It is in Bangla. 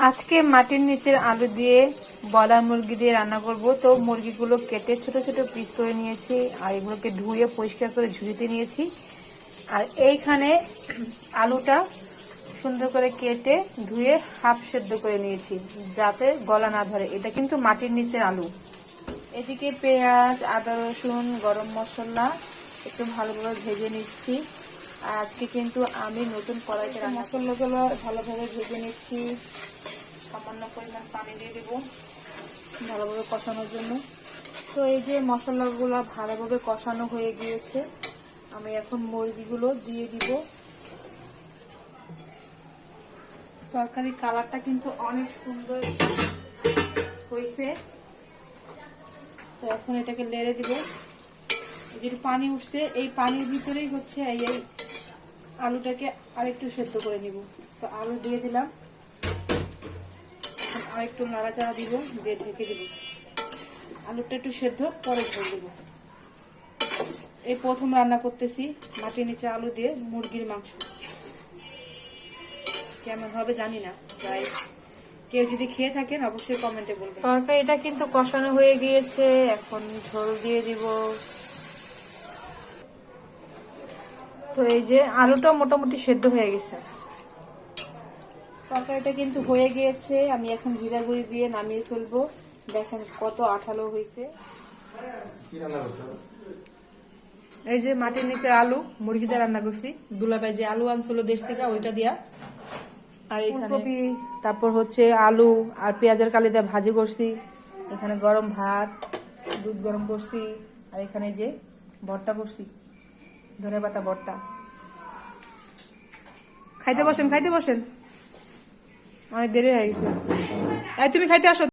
আজকে মাটির নিচের আলু দিয়ে ব্রয়লার মুরগি দিয়ে রান্না করব। তো মুরগিগুলো কেটে ছোট ছোট পিস করে নিয়েছি আর এগুলোকে ধুয়ে পরিষ্কার করে ঝুড়িতে নিয়েছি। আর এইখানে আলুটা সুন্দর করে কেটে ধুয়ে হাফ সেদ্ধ করে নিয়েছি যাতে গলা না ধরে। এটা কিন্তু মাটির নিচের আলু। এদিকে পেঁয়াজ, আদা, রসুন, গরম মশলা একটু ভালোভাবে ভেজে নিচ্ছি। আর আজকে কিন্তু আমি নতুন কড়াইতে মশলাগুলো ভালোভাবে ভেজে নিচ্ছি। সামান্য পরিমাণ পানি দিয়ে দেবো ভালোভাবে কষানোর জন্য। তো এই যে মশলাগুলো ভালোভাবে কষানো হয়ে গিয়েছে, আমি এখন মুরগিগুলো দিয়ে দিব। তরকারির কালারটা কিন্তু অনেক সুন্দর হয়েছে। তো এখন এটাকে নেড়ে দিব। যেটু পানি উঠছে এই পানির ভিতরেই হচ্ছে এই আলুটাকে আরেকটু সেদ্ধ করে নিব। তো আলু দিয়ে দিলাম, আরেকটু নাড়াচাড়া দিব, দিয়ে ঢেকে দিব। আলুটা একটু সেদ্ধ পরে ঝোল দিব। এই প্রথম রান্না করতেছি মাটির নিচে আলু দিয়ে মুরগির মাংস। কেমন হবে জানি না, তাই কেউ যদি খেয়ে থাকেন অবশ্যই কমেন্টে বলবেন। তরকারিটা কিন্তু কষানো হয়ে গিয়েছে, এখন ঝোল দিয়ে দিব। তো এই যে আলুটা মোটামুটি সেদ্ধ হয়ে গেছে, তরকারিটা কিন্তু হয়ে গিয়েছে। আমি এখন জিরা গুঁড়ি দিয়ে নামিয়ে ফেলবো। দেখেন কত আঠালো হয়েছে। এই যে মাটির নিচে আলু মুরগিতে রান্না করছি। দুলাভাই যে আলু আনছিল দেশ থেকে ওইটা দিয়া, আর ফুলকপি, তারপর হচ্ছে আলু আর পেঁয়াজের কালি দিয়ে ভাজি করছি। এখানে গরম ভাত, দুধ গরম করছি, আর এখানে যে ভর্তা করছি, ধনেপাতা ভর্তা। খাইতে বসেন, খাইতে বসেন, অনেক দেরি হয়ে গেছে। তুমি খাইতে আসো।